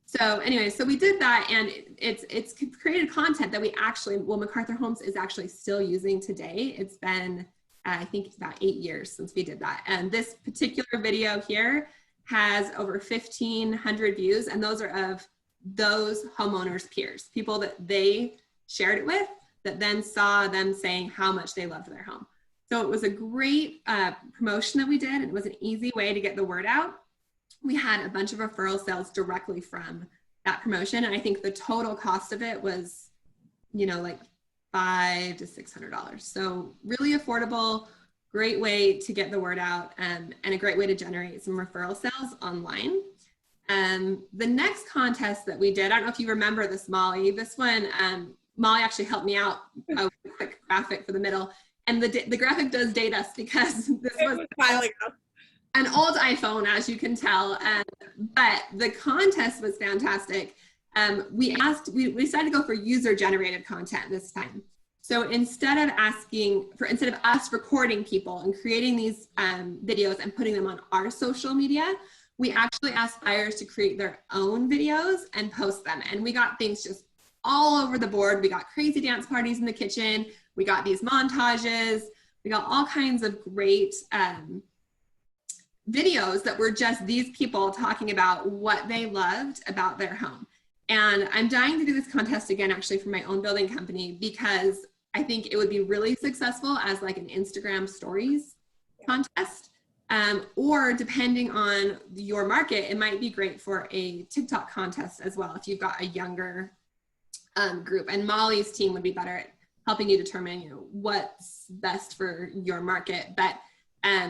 So anyway, so we did that, and it's created content that we actually, MacArthur Homes is actually still using today. It's been, I think, about 8 years since we did that. And this particular video here has over 1,500 views, and those are of those homeowners' peers, people that they shared it with, that then saw them saying how much they loved their home. So it was a great promotion that we did. It was an easy way to get the word out. We had a bunch of referral sales directly from that promotion. And I think the total cost of it was, like $500 to $600. So really affordable, great way to get the word out, and a great way to generate some referral sales online. The next contest that we did, I don't know if you remember this, Molly. This one, Molly actually helped me out with a quick graphic for the middle. And the graphic does date us because this was a while ago. An old iPhone, as you can tell. But the contest was fantastic. We decided to go for user-generated content this time. So instead of us recording people and creating these videos and putting them on our social media, we actually asked buyers to create their own videos and post them. And we got things just all over the board. We got crazy dance parties in the kitchen. We got these montages. We got all kinds of great videos that were just these people talking about what they loved about their home. And I'm dying to do this contest again, actually, for my own building company, because I think it would be really successful as like an Instagram stories contest. Or depending on your market, it might be great for a TikTok contest as well, if you've got a younger group. And Mollie's team would be better at helping you determine, what's best for your market. But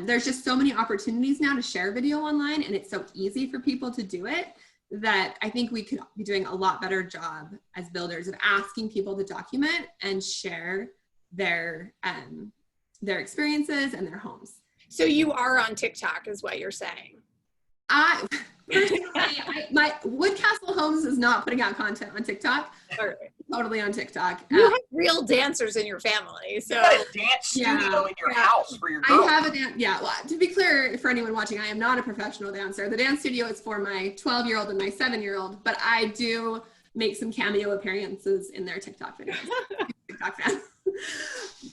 there's just so many opportunities now to share video online, and it's so easy for people to do it, that I think we could be doing a lot better job as builders of asking people to document and share their experiences and their homes. So you are on TikTok, is what you're saying? My Woodcastle Homes is not putting out content on TikTok. All right. Totally on TikTok. You have real dancers in your family, so you got a dance studio in your house for your girl. I have a dance. Yeah. Well, to be clear for anyone watching, I am not a professional dancer. The dance studio is for my 12-year-old and my 7-year-old, but I do make some cameo appearances in their TikTok videos. TikTok fan.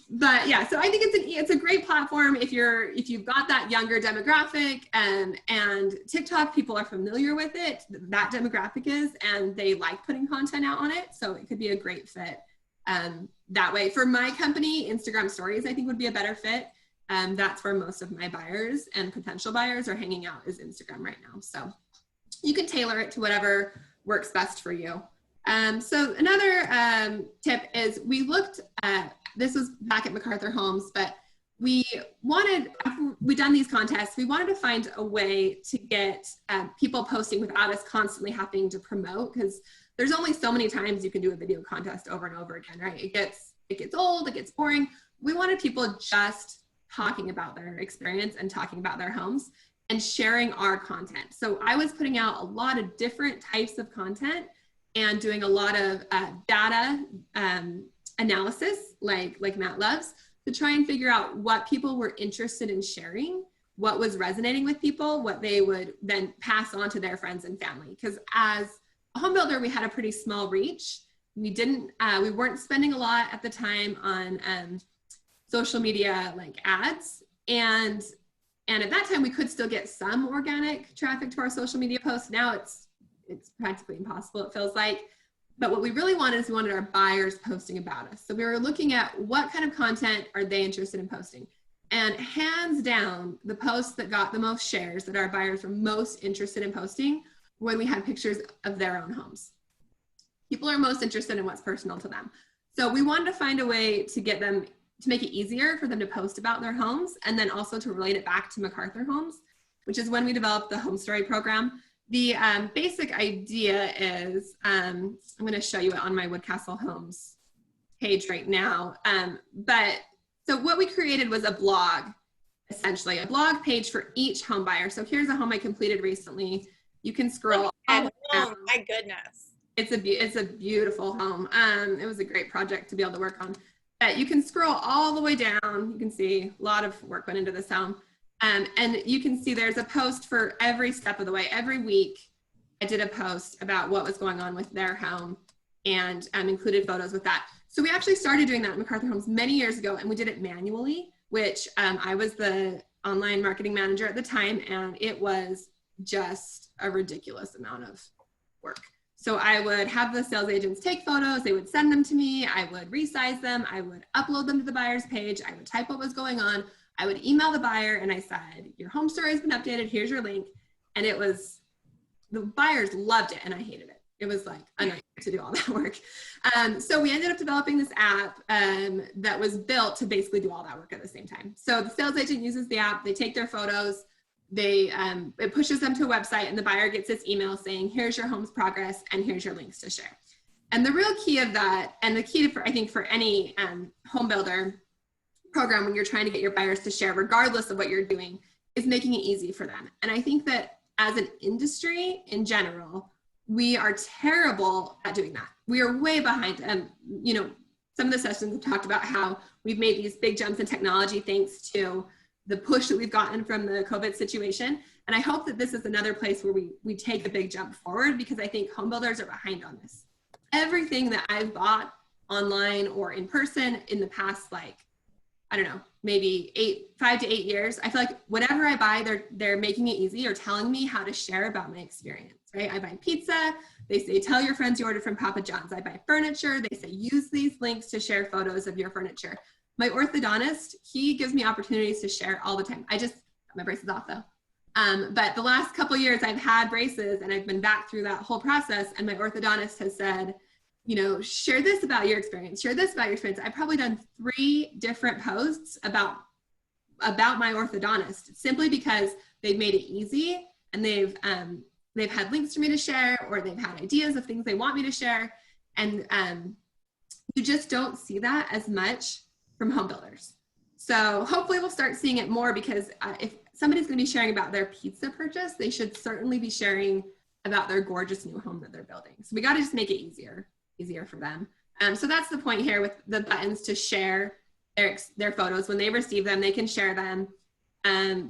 But yeah, so I think it's a great platform if you've got that younger demographic, and TikTok, people are familiar with it, that demographic is, and they like putting content out on it. So it could be a great fit that way. For my company, Instagram stories, I think, would be a better fit. That's where most of my buyers and potential buyers are hanging out, is Instagram right now. So you can tailor it to whatever works best for you. So another tip is we looked at, this was back at MacArthur Homes, but after we'd done these contests, we wanted to find a way to get people posting without us constantly having to promote, because there's only so many times you can do a video contest over and over again, right? It gets old, it gets boring. We wanted people just talking about their experience and talking about their homes and sharing our content. So I was putting out a lot of different types of content and doing a lot of data analysis, like Matt loves, to try and figure out what people were interested in sharing what was resonating with people, what they would then pass on to their friends and family. Because as a home builder, we had a pretty small reach. We weren't spending a lot at the time on social media like ads. And at that time we could still get some organic traffic to our social media posts. Now it's practically impossible, it feels like. But what we really wanted is we wanted our buyers posting about us. So we were looking at what kind of content are they interested in posting. And hands down, the posts that got the most shares, that our buyers were most interested in posting, when we had pictures of their own homes. People are most interested in what's personal to them. So we wanted to find a way to get them, to make it easier for them to post about their homes, and then also to relate it back to MacArthur Homes, which is when we developed the Home Story program. The basic idea is, I'm going to show you it on my Woodcastle Homes page right now. So what we created was a blog, essentially a blog page for each home buyer. So here's a home I completed recently. You can scroll all the way down. Oh my goodness. It's a beautiful home. It was a great project to be able to work on. You can scroll all the way down. You can see a lot of work went into this home. And you can see there's a post for every step of the way. Every week I did a post about what was going on with their home, and included photos with that. So we actually started doing that at MacArthur Homes many years ago, and we did it manually, which I was the online marketing manager at the time, and it was just a ridiculous amount of work. So I would have the sales agents take photos, they would send them to me, I would resize them, I would upload them to the buyer's page, I would type what was going on, I would email the buyer, and I said, your home story has been updated, here's your link. And it was, the buyers loved it, and I hated it. It was like a nightmare to do all that work. So we ended up developing this app that was built to basically do all that work at the same time. So the sales agent uses the app, they take their photos, it pushes them to a website, and the buyer gets this email saying, here's your home's progress, and here's your links to share. And the real key of that, and the key to, I think, for any home builder program when you're trying to get your buyers to share, regardless of what you're doing, is making it easy for them. And I think that as an industry in general, we are terrible at doing that. We are way behind. You know, some of the sessions have talked about how we've made these big jumps in technology thanks to the push that we've gotten from the COVID situation. And I hope that this is another place where we take a big jump forward, because I think home builders are behind on this. Everything that I've bought online or in person in the past, like, I don't know, maybe 5 to 8 years, I feel like whatever I buy, they're making it easy or telling me how to share about my experience, right? I buy pizza, they say, tell your friends you ordered from Papa John's. I buy furniture, they say, use these links to share photos of your furniture. My orthodontist, he gives me opportunities to share all the time. I just got my braces off though. But the last couple years I've had braces, and I've been back through that whole process, and my orthodontist has said, you know, share this about your experience, share this about your experience. I've probably done 3 different posts about my orthodontist, simply because they've made it easy, and they've had links for me to share, or they've had ideas of things they want me to share. And you just don't see that as much from home builders. So hopefully we'll start seeing it more, because if somebody's going to be sharing about their pizza purchase, they should certainly be sharing about their gorgeous new home that they're building. So we got to just make it easier for them. So that's the point here with the buttons to share their photos. When they receive them, they can share them.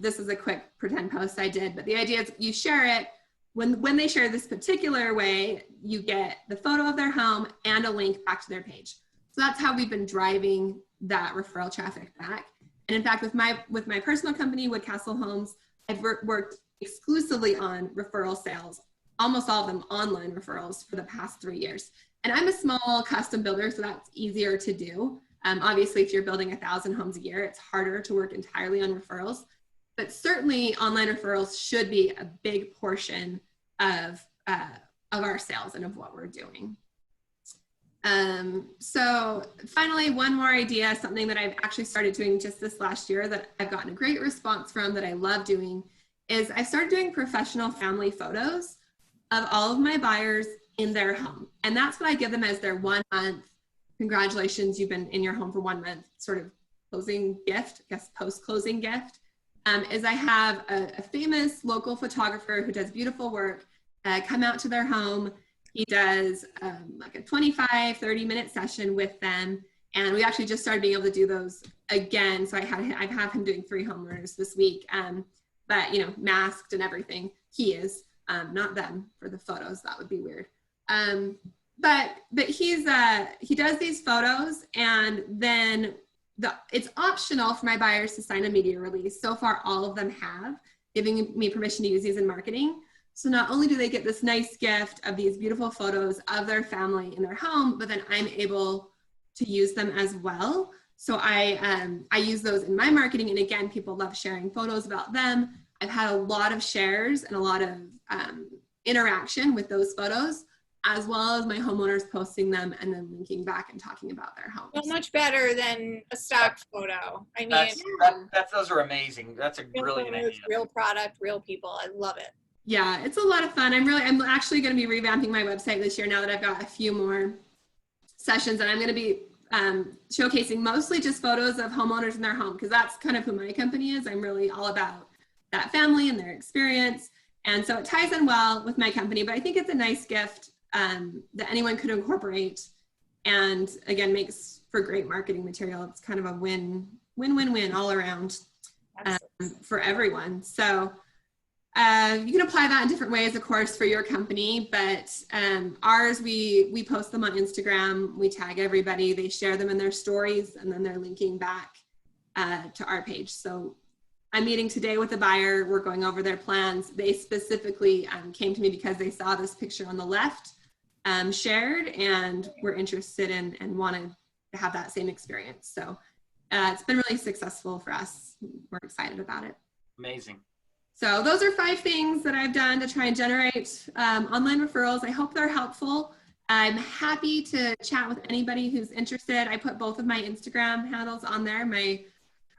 This is a quick pretend post I did, but the idea is you share it. When they share this particular way, you get the photo of their home and a link back to their page. So that's how we've been driving that referral traffic back. And in fact, with my personal company, Woodcastle Homes, I've worked exclusively on referral sales, almost all of them online referrals, for the past 3 years. And I'm a small custom builder, so that's easier to do. Obviously, if you're building 1,000 homes a year, it's harder to work entirely on referrals. But certainly, online referrals should be a big portion of our sales and of what we're doing. So finally, one more idea, something that I've actually started doing just this last year that I've gotten a great response from, that I love doing, is I started doing professional family photos of all of my buyers in their home. And that's what I give them as their 1 month, congratulations, you've been in your home for 1 month, sort of closing gift, I guess post-closing gift, is I have a famous local photographer who does beautiful work come out to their home. He does like a 25, 30-minute session with them, And we actually just started being able to do those again. So I have him doing 3 homeowners this week. But, you know, masked and everything. He is, not them for the photos. That would be weird. But he does these photos, and then it's optional for my buyers to sign a media release. So far, all of them have, giving me permission to use these in marketing. So not only do they get this nice gift of these beautiful photos of their family in their home, but then I'm able to use them as well. So I use those in my marketing. And again, people love sharing photos about them. I've had a lot of shares and a lot of interaction with those photos, as well as my homeowners posting them and then linking back and talking about their homes. So much better than a stock photo. I mean, those are amazing. That's a brilliant idea. Real product, real people. I love it. Yeah, it's a lot of fun. I'm actually going to be revamping my website this year now that I've got a few more sessions, and I'm going to be showcasing mostly just photos of homeowners in their home, because that's kind of who my company is. I'm really all about that family and their experience. And so it ties in well with my company, but I think it's a nice gift that anyone could incorporate, and again, makes for great marketing material. It's kind of a win-win-win all around for everyone. So you can apply that in different ways, of course, for your company, but ours, we post them on Instagram, we tag everybody, they share them in their stories, and then they're linking back to our page. So I'm meeting today with a buyer, we're going over their plans. They specifically came to me because they saw this picture on the left shared, and were interested in and wanted to have that same experience. So it's been really successful for us. We're excited about it. Amazing. So those are 5 things that I've done to try and generate online referrals. I hope they're helpful. I'm happy to chat with anybody who's interested. I put both of my Instagram handles on there, my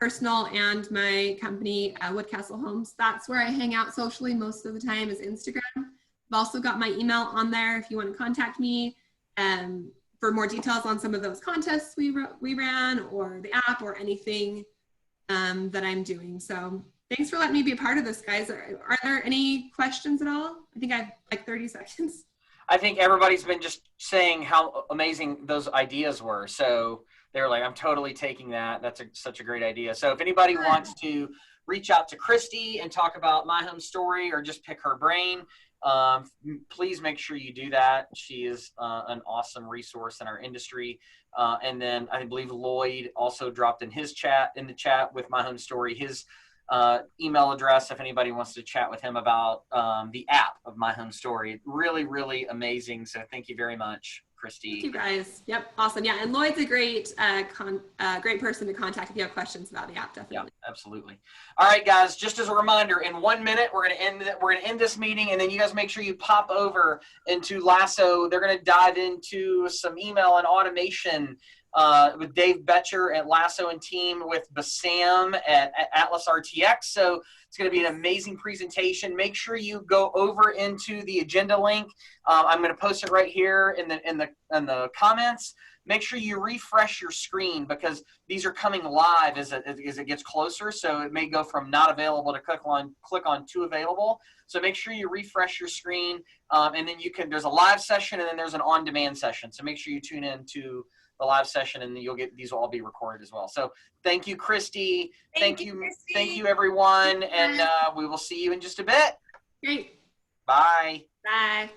personal and my company, Woodcastle Homes. That's where I hang out socially most of the time, is Instagram. I've also got my email on there if you want to contact me for more details on some of those contests we ran, or the app, or anything that I'm doing. So thanks for letting me be a part of this, guys. Are there any questions at all? I think I have like 30 seconds. I think everybody's been just saying how amazing those ideas were. So they're like, I'm totally taking that. That's such a great idea. So if anybody wants to reach out to Christy and talk about My Home Story, or just pick her brain, please make sure you do that. She is an awesome resource in our industry. And then I believe Lloyd also dropped in the chat with My Home Story, his email address, if anybody wants to chat with him about the app of My Home Story. Really, really amazing. So thank you very much, Christy. Thank you, guys. Yep, awesome. Yeah, and Lloyd's a great great person to contact if you have questions about the app. Definitely. Yeah, absolutely. All right, guys. Just as a reminder, in 1 minute, we're gonna end this meeting, and then you guys make sure you pop over into Lasso. They're gonna dive into some email and automation with Dave Betcher at Lasso and team, with Bassam at Atlas RTX. So it's going to be an amazing presentation. Make sure you go over into the agenda link. I'm going to post it right here in the comments. Make sure you refresh your screen, because these are coming live as it gets closer. So it may go from not available to click on to available. So make sure you refresh your screen, and then there's a live session, and then there's an on-demand session. So make sure you tune in to the live session, and these will all be recorded as well. So thank you, Christy. Thank you, everyone. And we will see you in just a bit. Great. Bye. Bye.